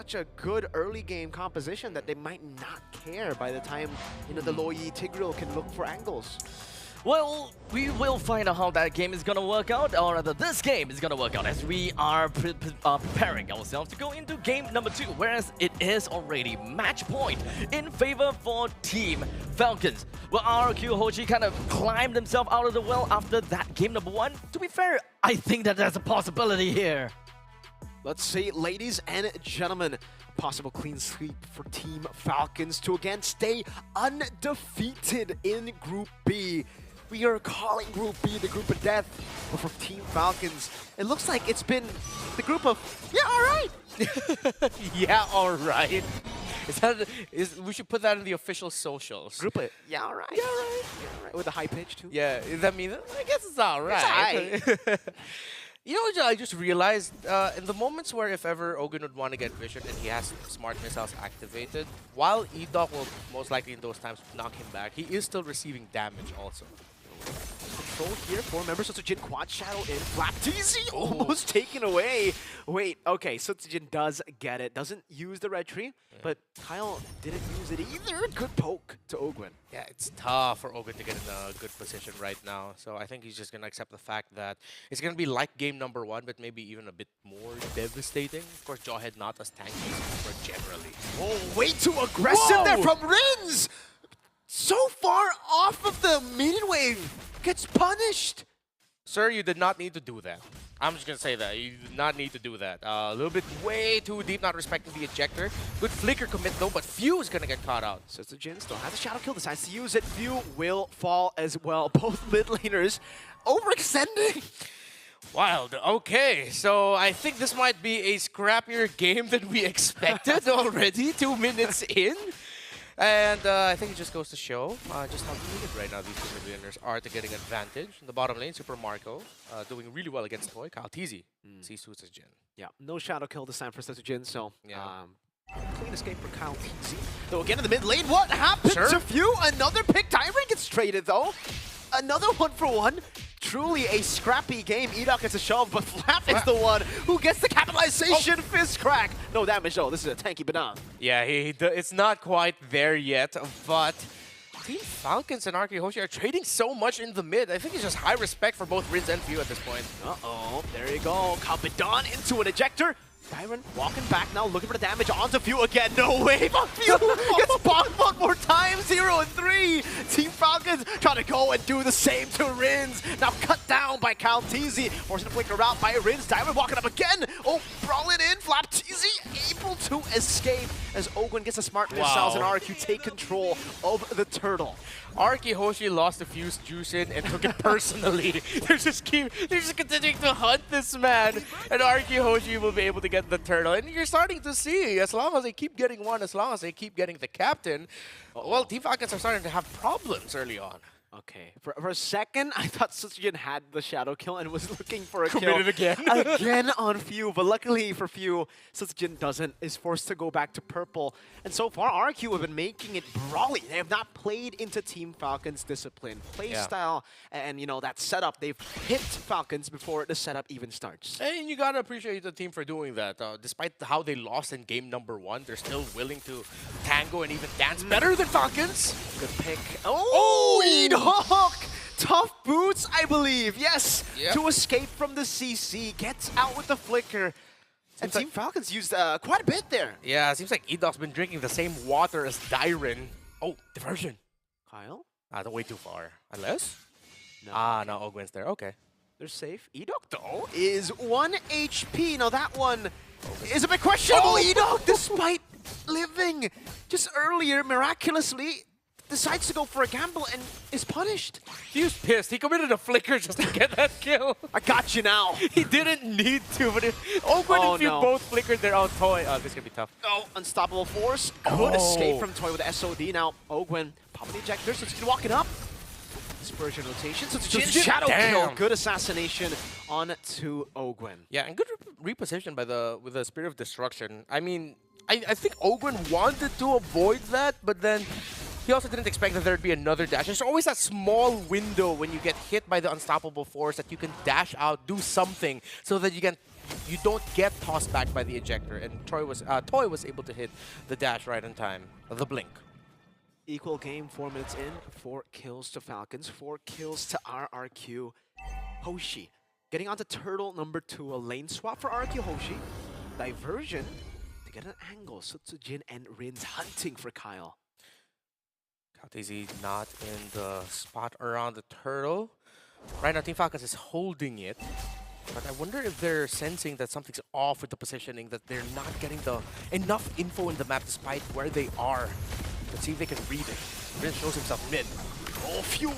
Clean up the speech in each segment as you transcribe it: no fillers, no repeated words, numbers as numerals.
such a good early game composition that they might not care by the time, you know, the Loyi Tigreal can look for angles. Well, we will find out how that game is gonna work out, or rather this game is gonna work out, as we are preparing ourselves to go into game number 2, whereas it is already match point in favor for Team Falcons. Well, rrqhoshi kind of climbed himself out of the well after that game number 1. To be fair, I think that there's a possibility here. Let's see, ladies and gentlemen, possible clean sweep for Team Falcons to again stay undefeated in Group B. We are calling Group B the group of death, but for Team Falcons, it looks like it's been the group of, yeah, all right. Yeah, all right. We should put that in the official socials. Group of, yeah, all right. Yeah, all right. Yeah, all right. With a high pitch, too. Yeah, does that mean, I guess it's all right. It's all right. You know what I just realized? In the moments where if ever Ogun would want to get vision and he has smart missiles activated, while E-Doc will most likely in those times knock him back, he is still receiving damage also. Control here for members of Jin Quad Shadow in Flap TZ almost taken away. Wait, okay, so Jin does get it. Doesn't use the red tree, but Kyle didn't use it either. Good poke to Ogwin. Yeah, it's tough for Ogun to get in a good position right now. So I think he's just going to accept the fact that it's going to be like game number 1, but maybe even a bit more devastating. Of course, Jawhead not as tanky as Cooper generally. Oh, way too aggressive there from Rins! So far off of the minion wave, gets punished. Sir, you did not need to do that. I'm just going to say that. You did not need to do that. A little bit way too deep, not respecting the ejector. Good flicker commit though, but Few is going to get caught out. So Jin still has a shadow kill, decides to use it. Few will fall as well. Both mid laners overextending. Wild. Okay, so I think this might be a scrappier game than we expected already, 2 minutes in. And I think it just goes to show just how needed right now these two mid-laners are to getting advantage. In the bottom lane, Super Marco doing really well against Toy. Kyle TZ sees Suits as Jin. Yeah, no shadow kill this time for Jin, so yeah. Clean escape for Kyle TZ. Though again in the mid lane, what happened to Few? Another pick. Tyrant gets traded though. Another 1-for-1. Truly a scrappy game. E-Doc gets a shove, but Flap is the one who gets the capitalization. Fist crack. No damage though. This is a tanky banana. Yeah, it's not quite there yet, but Team Falcons and rrqhoshi are trading so much in the mid. I think it's just high respect for both Riz and Few at this point. Uh-oh, there you go. Kabadan into an ejector. Byron walking back now, looking for the damage onto Few again. No way, but Few gets bombed one more time. 0 and 3. Team Falcons trying to go and do the same to Rins. Now cut down by Kyle TZ. Forcing to flicker out by Rins. Diamond walking up again. Oh, brawling in. Flap TZ able to escape as Ogwin gets a smart missiles and RRQ take control of the turtle. rrqhoshi lost a Fuse juice in and took it personally. They're just continuing to hunt this man, and rrqhoshi will be able to get the turtle. And you're starting to see, as long as they keep getting one, as long as they keep getting the captain, well, Team Falcons are starting to have problems early on. Okay, for a second, I thought Jin had the shadow kill and was looking for a Committed kill. again. Again on Few, but luckily for Few, Jin doesn't, is forced to go back to purple. And so far, RRQ have been making it brawly. They have not played into Team Falcons' discipline, play style, and you know, that setup. They've hit Falcons before the setup even starts. And you gotta appreciate the team for doing that. Despite how they lost in game number 1, they're still willing to tango and even dance better than Falcons. Good pick. Oh, E-Doc! Tough boots, I believe. Yes, to escape from the CC. Gets out with the flicker. And Team Falcons used quite a bit there. Yeah, it seems like E-Doc's been drinking the same water as Dyren. Oh, diversion. Kyle? Don't way too far. Unless? No. No, Ogwin's there. Okay. They're safe. E-Doc, though, is 1 HP. Now, that one is a bit questionable. E-Doc, despite living just earlier, miraculously, decides to go for a gamble and is punished. He was pissed. He committed a flicker just to get that kill. I got you now. He didn't need to, but Ogwin and Few both flickered their own Toy. Oh, this is going to be tough. Oh, unstoppable force. Good escape from Toy with the SOD. Now, Ogwin popping the ejector, so he's walking up. Dispersion rotation, so Jin shadow kill. Good assassination on to Ogwin. Yeah, and good reposition by with the Spirit of Destruction. I mean, I think Ogwin wanted to avoid that, but then he also didn't expect that there'd be another dash. There's always that small window when you get hit by the unstoppable force that you can dash out, do something, so that you can you don't get tossed back by the ejector, and Toy was able to hit the dash right on time, the blink. Equal game, 4 minutes in, 4 kills to Falcons, 4 kills to RRQ. Hoshi getting onto turtle number 2, a lane swap for RRQ Hoshi. Diversion to get an angle. Sutsujin and Rins hunting for Kyle. Kaltizi not in the spot around the turtle. Right now, Team Falcons is holding it. But I wonder if they're sensing that something's off with the positioning, that they're not getting enough info in the map despite where they are. Let's see if they can read it. Rins shows himself mid. Oh, Few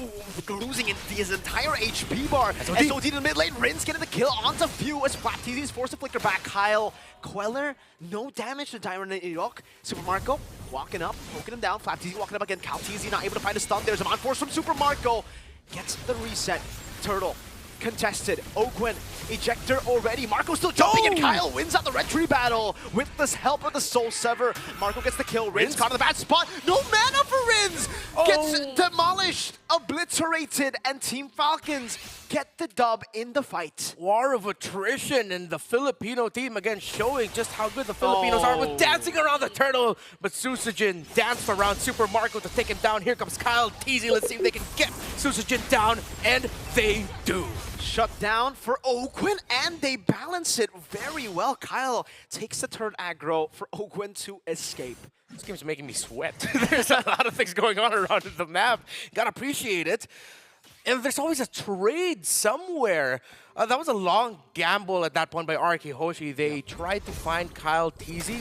losing his entire HP bar. SOD in the mid lane. Rins getting the kill onto Few as FlapTZ is forced to flicker back. Kyle Queller, no damage to Tyron and Irok. Super Marco walking up, poking him down. FlapTZ walking up again. KalTZ not able to find a stun. There's a on force from Super Marco. Gets the reset. Turtle contested. Ogwen, ejector already. Marco still jumping, and Kyle wins out the red tree battle with the help of the Soul Sever. Marco gets the kill. Rins caught in the bad spot. No mana for Rins. Gets demolished, obliterated, and Team Falcons get the dub in the fight. War of attrition, and the Filipino team again showing just how good the Filipinos are with dancing around the turtle. But Susujin danced around Super Marco to take him down. Here comes KalTZ. Let's see if they can get Susujin down, and they do. Shut down for Ogwen, and they balance it very well. Kyle takes the turret aggro for Ogwen to escape. This game's making me sweat. There's a lot of things going on around the map. Gotta appreciate it. And there's always a trade somewhere. That was a long gamble at that point by rrqhoshi. They tried to find KalTZ.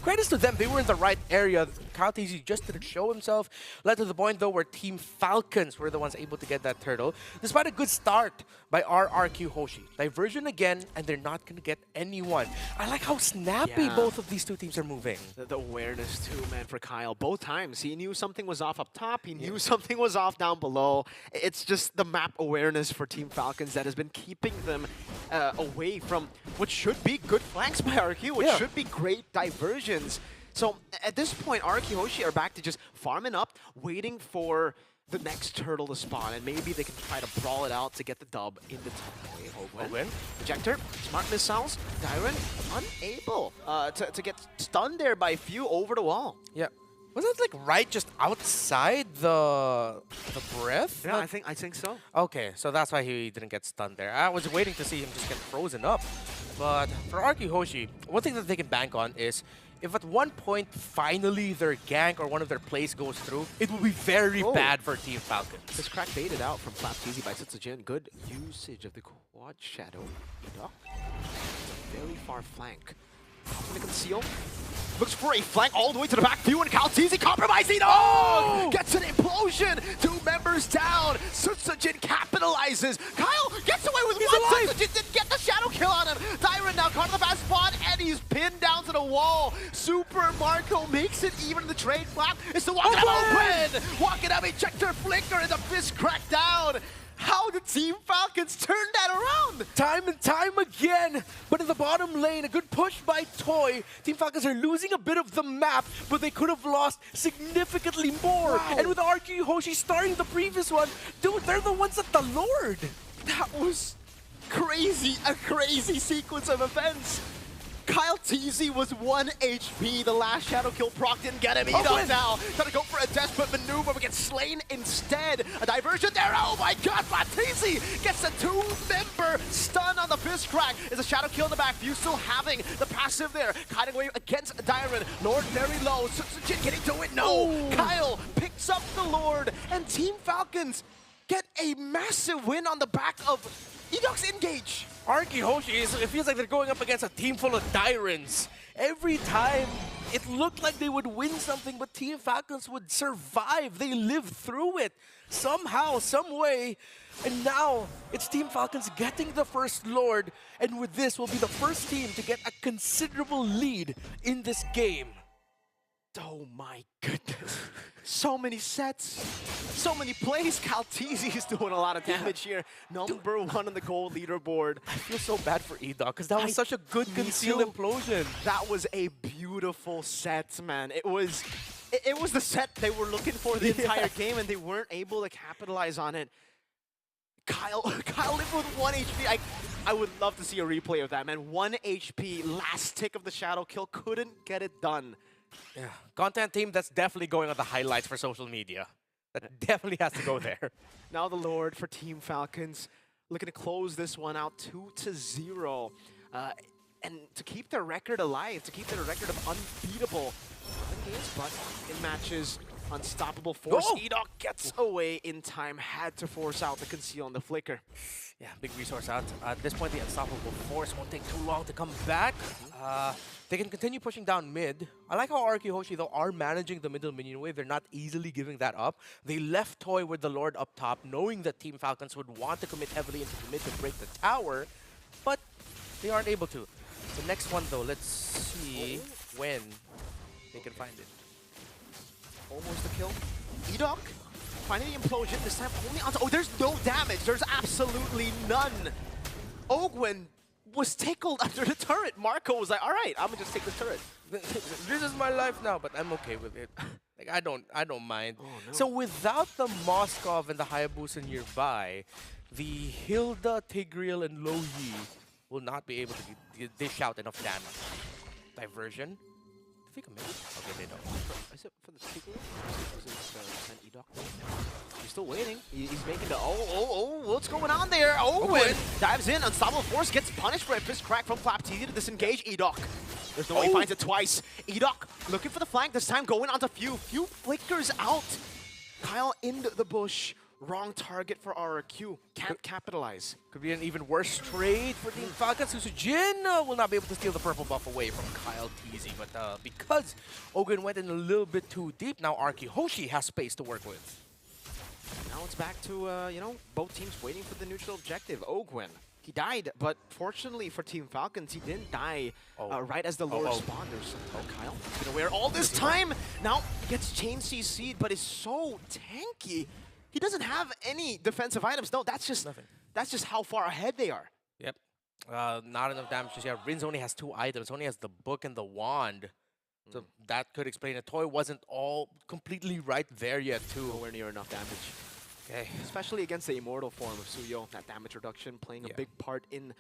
Credits to them, they were in the right area. KalTZ just didn't show himself. Led to the point, though, where Team Falcons were the ones able to get that turtle. Despite a good start by rrqhoshi. Diversion again, and they're not going to get anyone. I like how snappy both of these two teams are moving. The awareness, too, man, for Kyle. Both times, he knew something was off up top. He knew something was off down below. It's just the map awareness for Team Falcons that has been keeping them away from what should be good flanks by RRQ, which should be great diversions. So at this point, rrqhoshi are back to just farming up, waiting for the next turtle to spawn, and maybe they can try to brawl it out to get the dub in the top lane. Ejector, smart missiles, Dyron unable to get stunned there by Few over the wall. Yeah. Was that like right just outside the breath? Yeah, like, I think so. Okay, so that's why he didn't get stunned there. I was waiting to see him just get frozen up. But for rrqhoshi, one thing that they can bank on is if at one point finally their gank or one of their plays goes through, it will be very bad for Team Falcons. This crack baited out from FlapTZ by Sutsujin. Good usage of the quad shadow. It's a very far flank. Going to conceal. Looks for a flank all the way to the back. Few and KalTZ compromising. Oh! Gets an implosion. 2 members down. Sutsujin capitalizes. Kyle gets away with one. Sutsujin didn't get the shadow kill on him. Dyron now caught in the bad spot, and he's pinned down to the wall. Super Marco makes it even in the trade flap. It's the walking up open. Walking up, ejector flicker, and the fist cracked down. How did Team Falcons turn that around? Time and time again, but in the bottom lane, a good push by Toy. Team Falcons are losing a bit of the map, but they could have lost significantly more. Wow. And with rrqhoshi starting the previous one, dude, they're the ones at the Lord. That was crazy, a crazy sequence of events. KalTZ was 1 HP. The last shadow kill proc didn't get him. He does now. Trying to go for a desperate maneuver, but gets slain instead. A diversion there. Oh my god, FlapTZ gets a 2-member stun on the fist crack. There's a shadow kill in the back. Few still having the passive there. Kiting away against Dyron. Lord very low. Sutsujin getting to it. No. Kyle picks up the Lord, and Team Falcons get a massive win on the back of Edok's engage. rrqhoshi, it feels like they're going up against a team full of Dyrons. Every time, it looked like they would win something, but Team Falcons would survive. They lived through it somehow, some way. And now, it's Team Falcons getting the first Lord, and with this, will be the first team to get a considerable lead in this game. Oh my goodness. So many sets, so many plays. KalTZ is doing a lot of damage here. Number 1 on the gold leaderboard. I feel so bad for Edok because that was such a good concealed implosion. That was a beautiful set, man. It was the set they were looking for the entire game, and they weren't able to capitalize on it. Kyle lived with 1 HP. I would love to see a replay of that, man. 1 HP, last tick of the shadow kill, couldn't get it done. Yeah, content team, that's definitely going on the highlights for social media. That definitely has to go there. Now the Lord for Team Falcons, looking to close this one out 2-0. And to keep their record alive, to keep their record of unbeatable in games, but in matches, unstoppable force. Oh! Edoc gets away in time, had to force out the conceal and the flicker. Yeah, big resource out. At this point, the unstoppable force won't take too long to come back. They can continue pushing down mid. I like how rrqhoshi, though, are managing the middle minion wave. They're not easily giving that up. They left Toy with the Lord up top, knowing that Team Falcons would want to commit heavily into the mid to break the tower, but they aren't able to. The next one, though, let's see when they can find it. Almost a kill. Edoc finding the implosion, this time only on... Oh, there's no damage. There's absolutely none. Ogwen was tickled under the turret. Marco was like, all right, I'm gonna just take the turret. This is my life now, but I'm okay with it. Like, I don't mind. Oh, no. So without the Moskov and the Hayabusa nearby, the Hilda, Tigreal, and Loyi will not be able to dish out enough damage. Diversion. Do they commit? Okay, they don't. Is it for the Tigreal? Or is it Edoc? He's still waiting. He's making the... Oh, what's going on there? Ogwen dives in. Unstoppable Force gets punished for a fist crack from Flaptz to disengage Edoc. There's no way he finds it twice. Edoc looking for the flank, this time going onto Few. Few flickers out. Kyle in the bush. Wrong target for RRQ. Can't capitalize. Could be an even worse trade for Team Falcons. Susujin will not be able to steal the purple buff away from Kyle TZ, but because Ogwen went in a little bit too deep, now rrqhoshi has space to work with. Now it's back to, you know, both teams waiting for the neutral objective. Ogwen, he died, but fortunately for Team Falcons, he didn't die right as the Lord spawned. Kyle, he's been aware all this time. Now gets chain CC'd, but is so tanky. He doesn't have any defensive items. No, that's just nothing. That's just how far ahead they are. Yep. Not enough damage. Yeah, Rinz only has 2 items. Only has the book and the wand. So that could explain it. Toy wasn't all completely right there yet, too. Nowhere near enough damage. Okay. Especially against the immortal form of Suyo. That damage reduction playing a big part in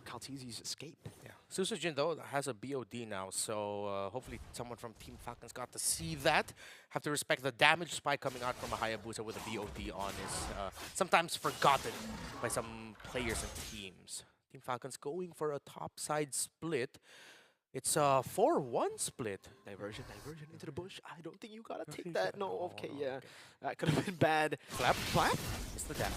Kaltizi's escape. Yeah. Susujin, though, has a BOD now, so hopefully someone from Team Falcons got to see that. Have to respect the damage spike coming out from a Hayabusa with a BOD on is sometimes forgotten by some players and teams. Team Falcons going for a top-side split. It's a 4-1 split. Diversion into the bush. I don't think you gotta take that. No, okay, yeah. That could have been bad. Flap? It's the damage.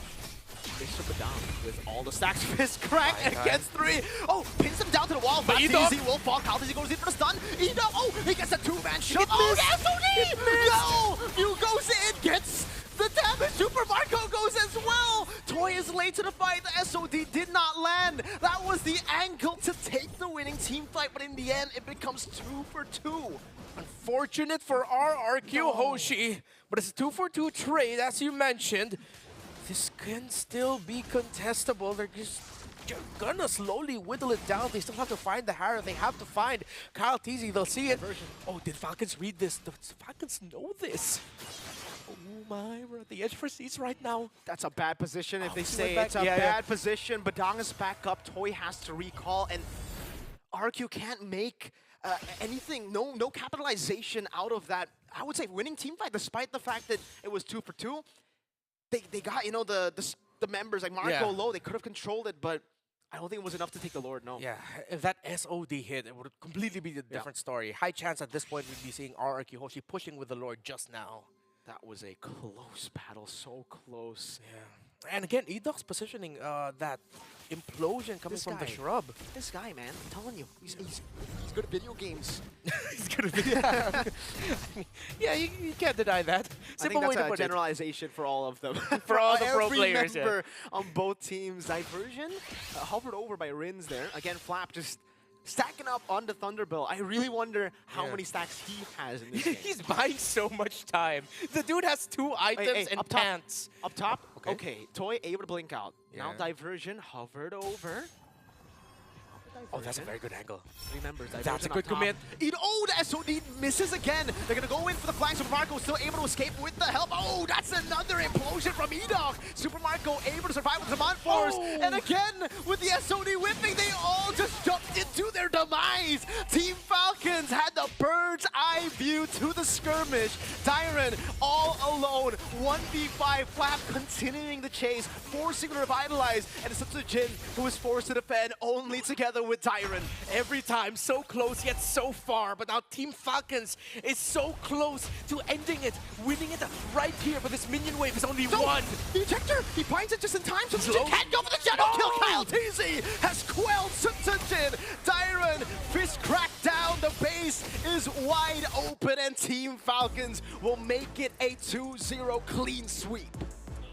Mr. Badam with all the stacks fist crack against 3. Oh, pins him down to the wall. But easy will fall. Kaltizi goes in for the stun. Edoc, oh, he gets a 2-man shot. Oh, SOD! No! Few goes in, gets the damage. Super Marco goes as well. Toy is late to the fight. The SOD did not land. That was the angle to take the winning team fight, but in the end, it becomes 2 for 2. Unfortunate for rrqhoshi, but it's a 2-for-2 trade, as you mentioned. This can still be contestable. They're just gonna slowly whittle it down. They still have to find the Hara. They have to find Kyle TZ. They'll see it. Oh, did Falcons read this? The Falcons know this. Oh my, we're at the edge for seats right now. That's a bad position if they say it's a bad position. Badang is back up. Toy has to recall, and RRQ can't make anything, no capitalization out of that. I would say winning team fight, despite the fact that it was 2 for 2. They got, you know, the members like Marco low. They could have controlled it, but I don't think it was enough to take the Lord, no. Yeah, if that SOD hit, it would completely be a different story. High chance at this point we'd be seeing rrqhoshi pushing with the Lord just now. That was a close battle, so close. Yeah. And again, Edoc's positioning that implosion coming from the shrub. This guy, man, I'm telling you, he's good at video games. He's good at video games. Yeah, you can't deny that. I think that's a generalization for all of them. For all the pro every players, member on both teams. Diversion hovered over by Rinz there. Again, Flap just stacking up on the Thunderbolt. I really wonder how many stacks he has in this game. He's buying so much time. The dude has 2 items and pants. Up top? Okay. Toy able to blink out. Now Diversion hovered over. Oh, that's a very good angle. Remembers That's a good commit. Oh, the SOD misses again. They're gonna go in for the flag. Super Marco still able to escape with the help. Oh, that's another implosion from E-Dog. Super Marco able to survive with the Command Force. And again, with the SOD whipping, they all just jumped into their demise. Team Falcons had the bird's eye view to the skirmish. Dyron all alone. 1v5. Flap continuing the chase, forcing to revitalize. And it's Jin who is forced to defend only together with Dyron. Every time, so close yet so far. But now Team Falcons is so close to ending it, winning it right here. But this minion wave is only one. The ejector, he finds it just in time, so Slow. Jin can't go for the shadow kill. Kyle TZ has quelled Jin. Dyron, fist cracked down. The base is wide open, and Team Falcons will make it a 2-0 clean sweep.